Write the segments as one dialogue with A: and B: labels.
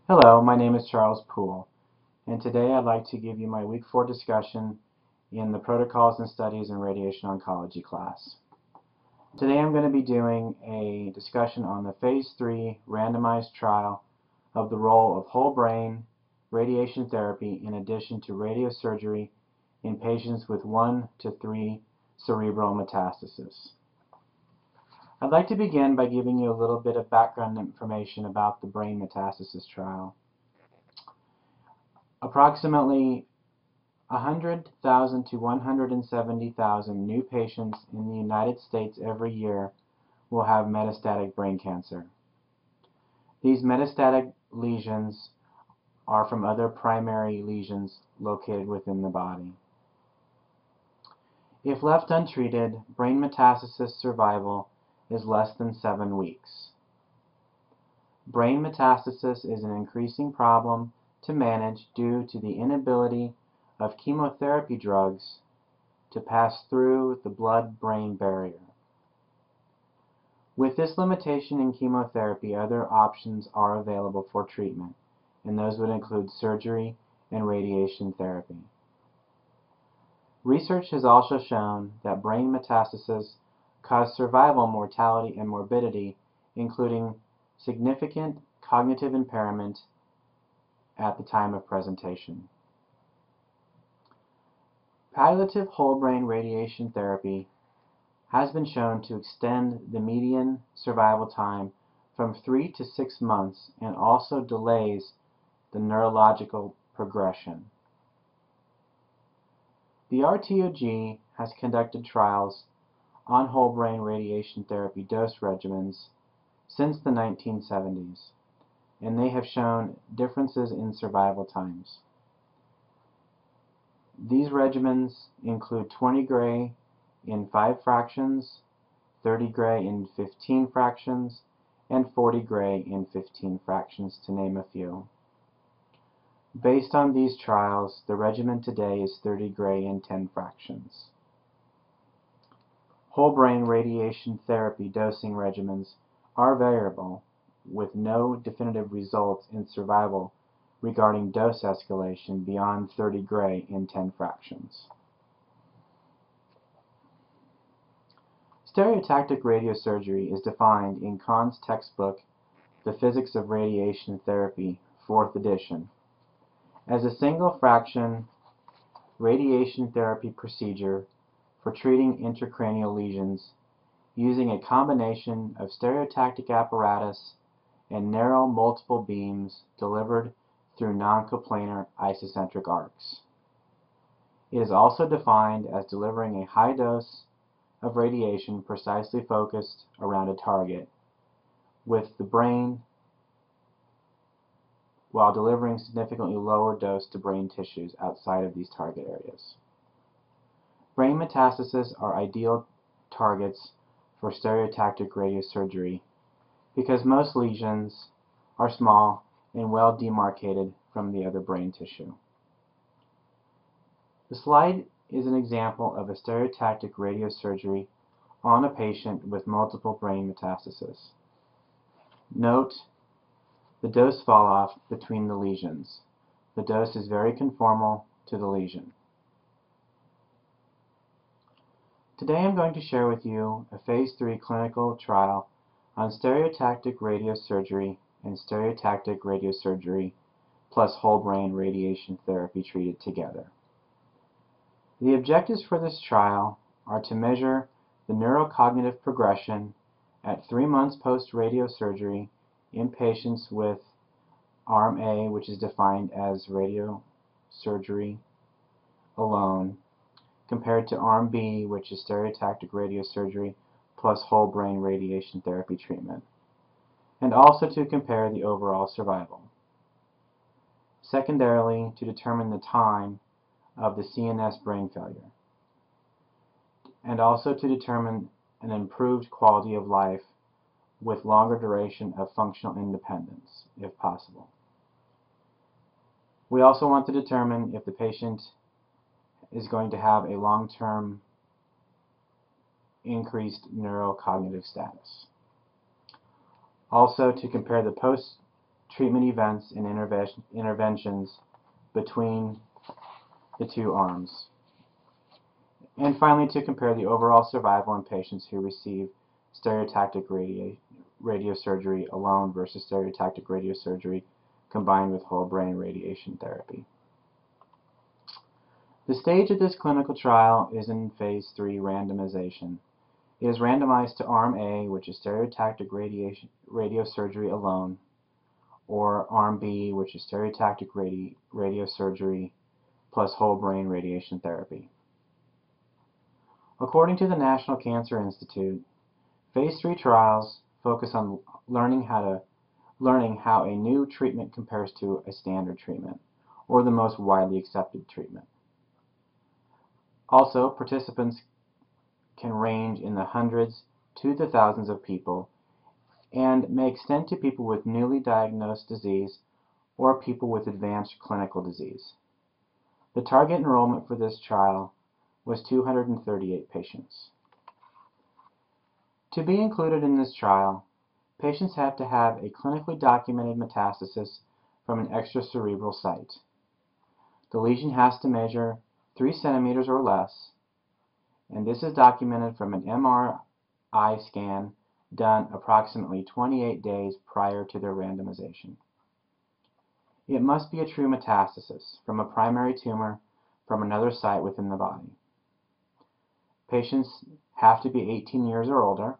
A: Hello, my name is Charles Poole, and today I'd like to give you my Week 4 discussion in the Protocols and Studies in Radiation Oncology class. Today I'm going to be doing a discussion on the Phase 3 randomized trial of the role of whole brain radiation therapy in addition to radiosurgery in patients with 1 to 3 cerebral metastases. I'd like to begin by giving you a little bit of background information about the brain metastasis trial. Approximately 100,000 to 170,000 new patients in the United States every year will have metastatic brain cancer. These metastatic lesions are from other primary lesions located within the body. If left untreated, brain metastasis survival is less than 7 weeks. Brain metastasis is an increasing problem to manage due to the inability of chemotherapy drugs to pass through the blood-brain barrier. With this limitation in chemotherapy, other options are available for treatment, and those would include surgery and radiation therapy. Research has also shown that brain metastasis cause survival mortality and morbidity, including significant cognitive impairment at the time of presentation. Palliative whole brain radiation therapy has been shown to extend the median survival time from 3 to 6 months and also delays the neurological progression. The RTOG has conducted trials on whole brain radiation therapy dose regimens since the 1970s, and they have shown differences in survival times. These regimens include 20 gray in 5 fractions, 30 gray in 15 fractions, and 40 gray in 15 fractions, to name a few. Based on these trials, the regimen today is 30 gray in 10 fractions. Whole brain radiation therapy dosing regimens are variable, with no definitive results in survival regarding dose escalation beyond 30 gray in 10 fractions. Stereotactic radiosurgery is defined in Kahn's textbook, The Physics of Radiation Therapy, 4th edition, as a single fraction radiation therapy procedure for treating intracranial lesions using a combination of stereotactic apparatus and narrow multiple beams delivered through non-coplanar isocentric arcs. It is also defined as delivering a high dose of radiation precisely focused around a target with the brain while delivering significantly lower dose to brain tissues outside of these target areas. Brain metastases are ideal targets for stereotactic radiosurgery because most lesions are small and well demarcated from the other brain tissue. The slide is an example of a stereotactic radiosurgery on a patient with multiple brain metastases. Note the dose fall-off between the lesions. The dose is very conformal to the lesion. Today I'm going to share with you a Phase 3 clinical trial on stereotactic radiosurgery and stereotactic radiosurgery plus whole brain radiation therapy treated together. The objectives for this trial are to measure the neurocognitive progression at 3 months post-radiosurgery in patients with Arm A, which is defined as radiosurgery alone, compared to Arm B, which is stereotactic radiosurgery plus whole brain radiation therapy treatment, and also to compare the overall survival. Secondarily, to determine the time of the CNS brain failure, and also to determine an improved quality of life with longer duration of functional independence, if possible. We also want to determine if the patient is going to have a long-term increased neurocognitive status. Also to compare the post treatment events and interventions between the two arms. And finally, to compare the overall survival in patients who receive stereotactic radiosurgery alone versus stereotactic radiosurgery combined with whole brain radiation therapy. The stage of this clinical trial is in phase 3 randomization. It is randomized to Arm A, which is stereotactic radiosurgery alone, or Arm B, which is stereotactic radiosurgery plus whole brain radiation therapy. According to the National Cancer Institute, phase 3 trials focus on learning how a new treatment compares to a standard treatment, or the most widely accepted treatment. Also, participants can range in the hundreds to the thousands of people and may extend to people with newly diagnosed disease or people with advanced clinical disease. The target enrollment for this trial was 238 patients. To be included in this trial, patients have to have a clinically documented metastasis from an extracerebral site. The lesion has to measure 3 centimeters or less, and this is documented from an MRI scan done approximately 28 days prior to their randomization. It must be a true metastasis from a primary tumor from another site within the body. Patients have to be 18 years or older.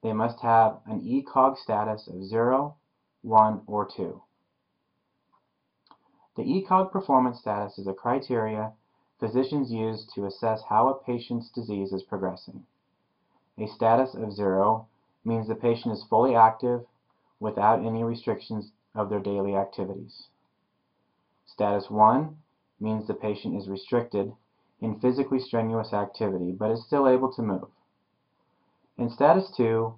A: They must have an ECOG status of 0, 1, or 2. The ECOG performance status is a criteria physicians use to assess how a patient's disease is progressing. A status of 0 means the patient is fully active without any restrictions of their daily activities. Status 1 means the patient is restricted in physically strenuous activity but is still able to move. And status 2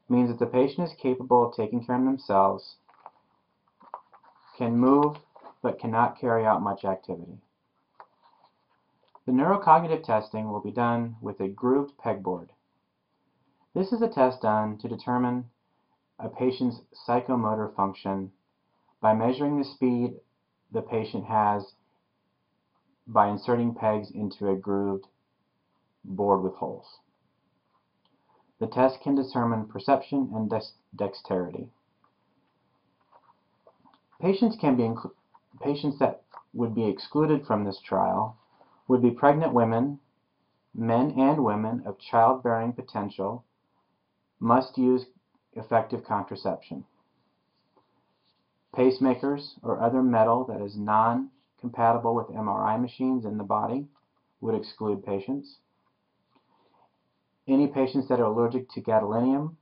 A: means that the patient is capable of taking care of themselves, can move, but cannot carry out much activity. The neurocognitive testing will be done with a grooved pegboard. This is a test done to determine a patient's psychomotor function by measuring the speed the patient has by inserting pegs into a grooved board with holes. The test can determine perception and dexterity. Patients that would be excluded from this trial would be pregnant women, men and women of childbearing potential, must use effective contraception. Pacemakers or other metal that is non-compatible with MRI machines in the body would exclude patients. Any patients that are allergic to gadolinium,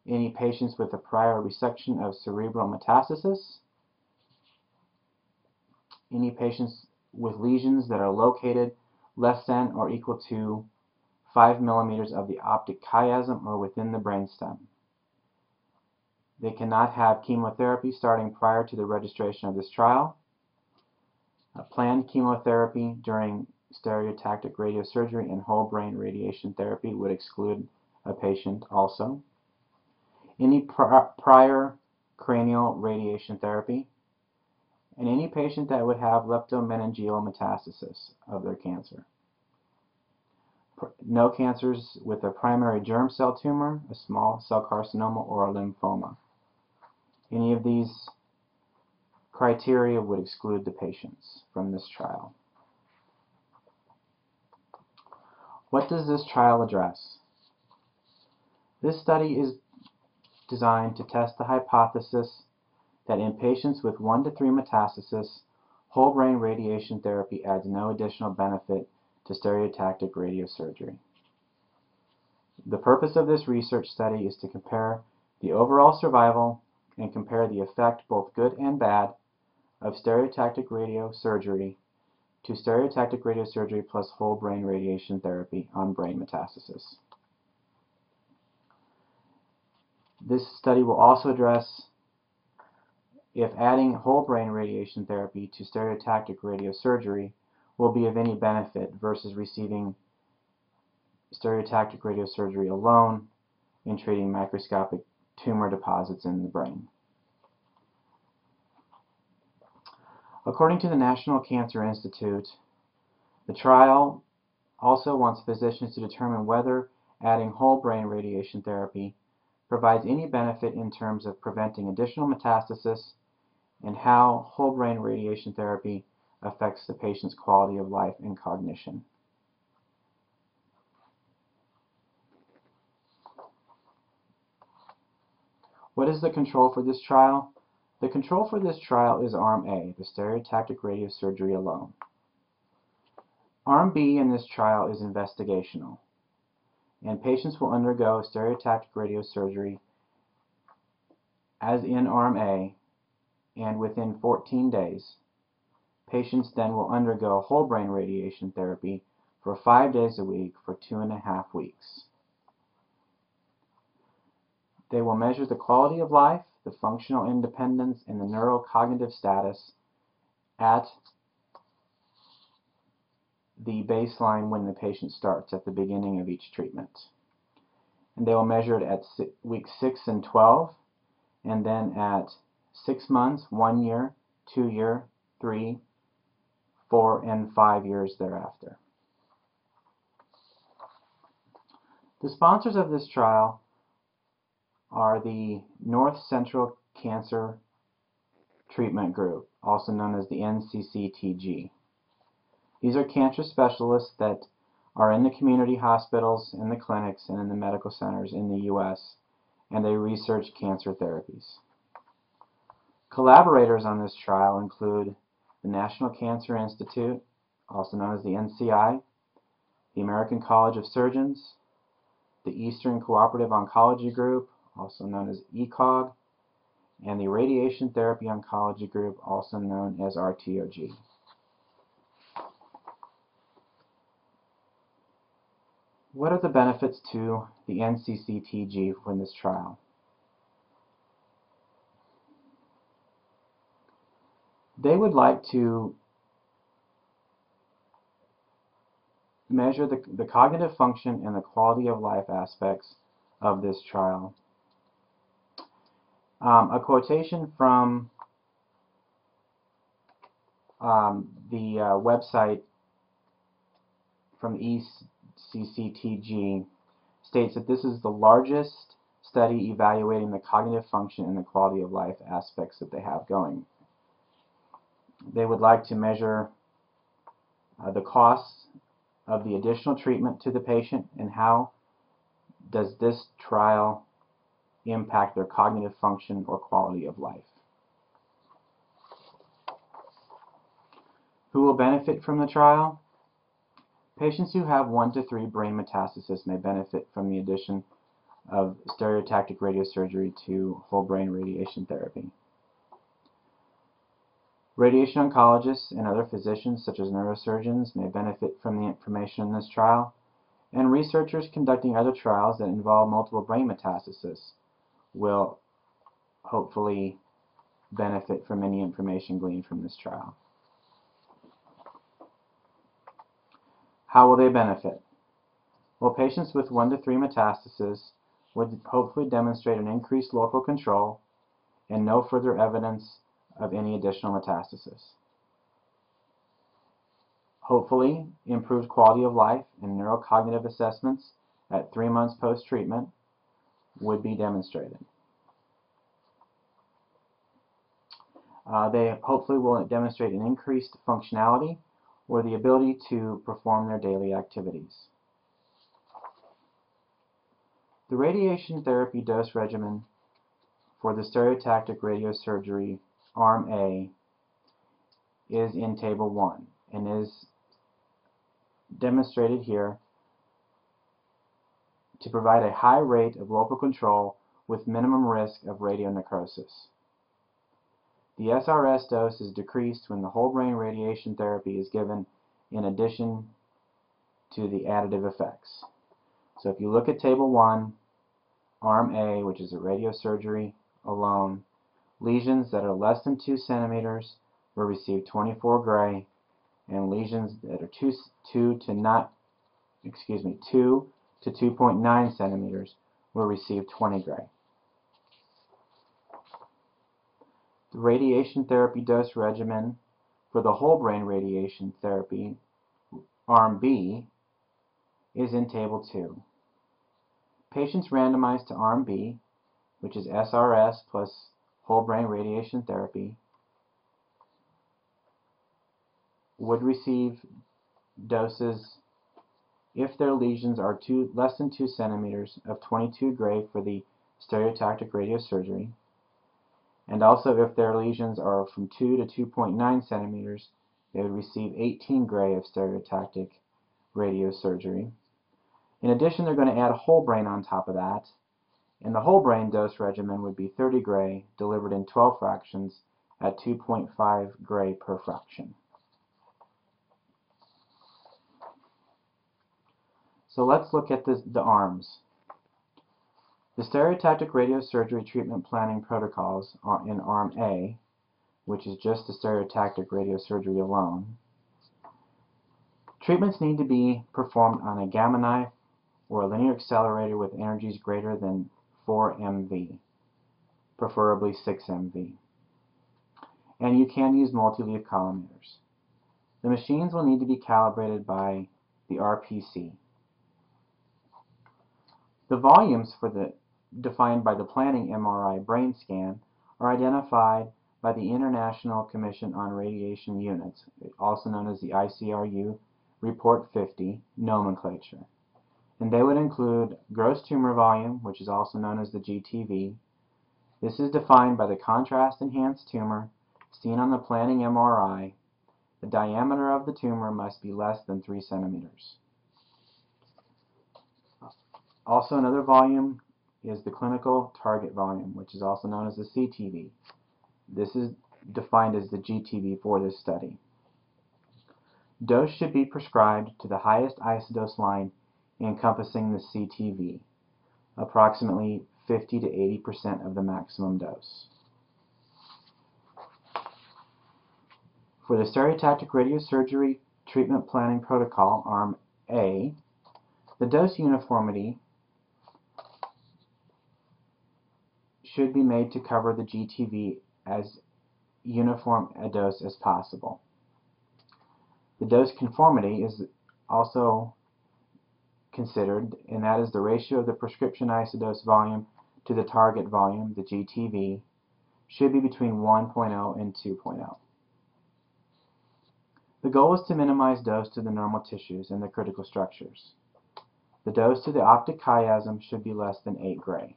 A: any patients with a prior resection of cerebral metastasis, any patients with lesions that are located less than or equal to 5 millimeters of the optic chiasm or within the brainstem. They cannot have chemotherapy starting prior to the registration of this trial. Planned chemotherapy during stereotactic radiosurgery and whole brain radiation therapy would exclude a patient also. Any prior cranial radiation therapy, and any patient that would have leptomeningeal metastasis of their cancer. No cancers with a primary germ cell tumor, a small cell carcinoma, or a lymphoma. Any of these criteria would exclude the patients from this trial. What does this trial address? This study is designed to test the hypothesis that in patients with 1 to 3 metastasis, whole brain radiation therapy adds no additional benefit to stereotactic radiosurgery. The purpose of this research study is to compare the overall survival and compare the effect, both good and bad, of stereotactic radiosurgery to stereotactic radiosurgery plus whole brain radiation therapy on brain metastasis. This study will also address if adding whole brain radiation therapy to stereotactic radiosurgery will be of any benefit versus receiving stereotactic radiosurgery alone in treating microscopic tumor deposits in the brain. According to the National Cancer Institute, the trial also wants physicians to determine whether adding whole brain radiation therapy provides any benefit in terms of preventing additional metastasis and how whole brain radiation therapy affects the patient's quality of life and cognition. What is the control for this trial? The control for this trial is Arm A, the stereotactic radiosurgery alone. Arm B in this trial is investigational, and patients will undergo stereotactic radiosurgery as in Arm A, and within 14 days, patients then will undergo whole brain radiation therapy for 5 days a week for 2.5 weeks. They will measure the quality of life, the functional independence, and the neurocognitive status at the baseline when the patient starts at the beginning of each treatment. And they will measure it at weeks 6 and 12, and then at 6 months, 1 year, 2 year, 3, 4, and 5 years thereafter. The sponsors of this trial are the North Central Cancer Treatment Group, also known as the NCCTG. These are cancer specialists that are in the community hospitals, in the clinics, and in the medical centers in the U.S., and they research cancer therapies. Collaborators on this trial include the National Cancer Institute, also known as the NCI, the American College of Surgeons, the Eastern Cooperative Oncology Group, also known as ECOG, and the Radiation Therapy Oncology Group, also known as RTOG. What are the benefits to the NCCTG from this trial? They would like to measure the cognitive function and the quality of life aspects of this trial. A quotation from the website from ECCTG states that this is the largest study evaluating the cognitive function and the quality of life aspects that they have going. They would like to measure the costs of the additional treatment to the patient and how does this trial impact their cognitive function or quality of life. Who will benefit from the trial? Patients who have 1 to 3 brain metastasis may benefit from the addition of stereotactic radiosurgery to whole brain radiation therapy. Radiation oncologists and other physicians, such as neurosurgeons, may benefit from the information in this trial, and researchers conducting other trials that involve multiple brain metastasis will hopefully benefit from any information gleaned from this trial. How will they benefit? Well, patients with 1 to 3 metastases would hopefully demonstrate an increased local control and no further evidence of any additional metastasis. Hopefully, improved quality of life and neurocognitive assessments at 3 months post-treatment would be demonstrated. They hopefully will demonstrate an increased functionality or the ability to perform their daily activities. The radiation therapy dose regimen for the stereotactic radiosurgery Arm A is in Table 1 and is demonstrated here to provide a high rate of local control with minimum risk of radionecrosis. The SRS dose is decreased when the whole brain radiation therapy is given in addition to the additive effects. So if you look at Table 1, Arm A, which is a radiosurgery alone, lesions that are less than 2 centimeters will receive 24 gray, and lesions that are 2 to 2.9 centimeters will receive 20 gray. The radiation therapy dose regimen for the whole brain radiation therapy, Arm B, is in Table 2. Patients randomized to Arm B, which is SRS plus whole brain radiation therapy, would receive doses if their lesions are less than 2 centimeters of 22 gray for the stereotactic radiosurgery, and also if their lesions are from 2 to 2.9 centimeters, they would receive 18 gray of stereotactic radiosurgery. In addition, they're going to add a whole brain on top of that, and the whole brain dose regimen would be 30 gray delivered in 12 fractions at 2.5 gray per fraction. So let's look at the arms. The stereotactic radiosurgery treatment planning protocols are in Arm A, which is just the stereotactic radiosurgery alone. Treatments need to be performed on a gamma knife or a linear accelerator with energies greater than 4 MV, preferably 6 MV. And you can use multi-leaf collimators. The machines will need to be calibrated by the RPC. The volumes defined by the planning MRI brain scan are identified by the International Commission on Radiation Units, also known as the ICRU Report 50 nomenclature. And they would include gross tumor volume, which is also known as the GTV. This is defined by the contrast-enhanced tumor seen on the planning MRI. The diameter of the tumor must be less than 3 centimeters. Also, another volume is the clinical target volume, which is also known as the CTV. This is defined as the GTV for this study. Dose should be prescribed to the highest isodose line encompassing the CTV, approximately 50 to 80% of the maximum dose. For the stereotactic radiosurgery treatment planning protocol, Arm A, the dose uniformity should be made to cover the GTV as uniform a dose as possible. The dose conformity is also considered, and that is the ratio of the prescription isodose volume to the target volume, the GTV, should be between 1.0 and 2.0. The goal is to minimize dose to the normal tissues and the critical structures. The dose to the optic chiasm should be less than 8 gray.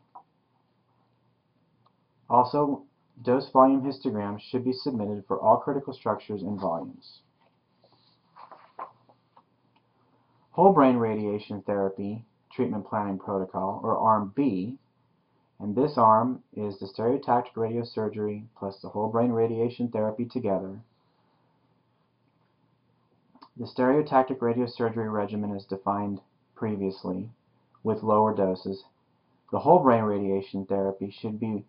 A: Also, dose volume histograms should be submitted for all critical structures and volumes. Whole brain radiation therapy treatment planning protocol, or Arm B, and this arm is the stereotactic radiosurgery plus the whole brain radiation therapy together. The stereotactic radiosurgery regimen is defined previously with lower doses. The whole brain radiation therapy should be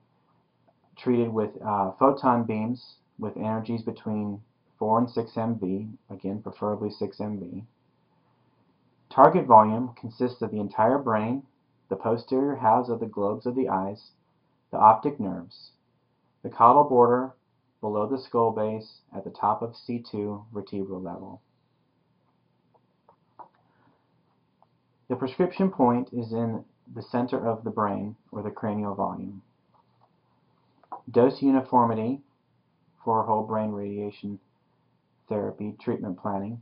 A: treated with photon beams with energies between 4 and 6 MV, again preferably 6 MV. Target volume consists of the entire brain, the posterior halves of the globes of the eyes, the optic nerves, the caudal border below the skull base at the top of C2 vertebral level. The prescription point is in the center of the brain, or the cranial volume. Dose uniformity for whole brain radiation therapy treatment planning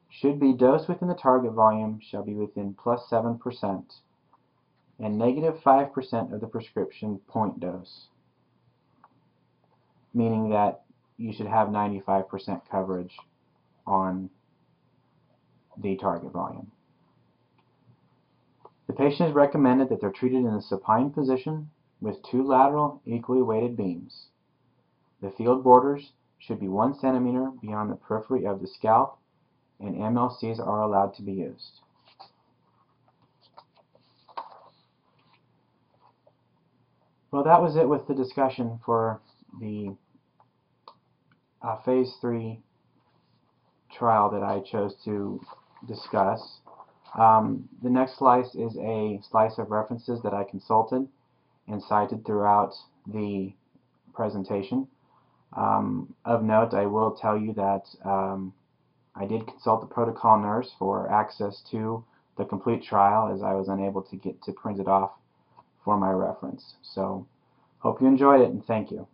A: should be dose within the target volume shall be within +7% and -5% of the prescription point dose, meaning that you should have 95% coverage on the target volume. The patient is recommended that they're treated in a supine position with 2 lateral equally weighted beams. The field borders should be 1 centimeter beyond the periphery of the scalp, and MLCs are allowed to be used. Well, that was it with the discussion for the Phase 3 trial that I chose to discuss. The next slice is a slice of references that I consulted and cited throughout the presentation. Of note, I will tell you that I did consult the protocol nurse for access to the complete trial, as I was unable to get to print it off for my reference. So, hope you enjoyed it, and thank you.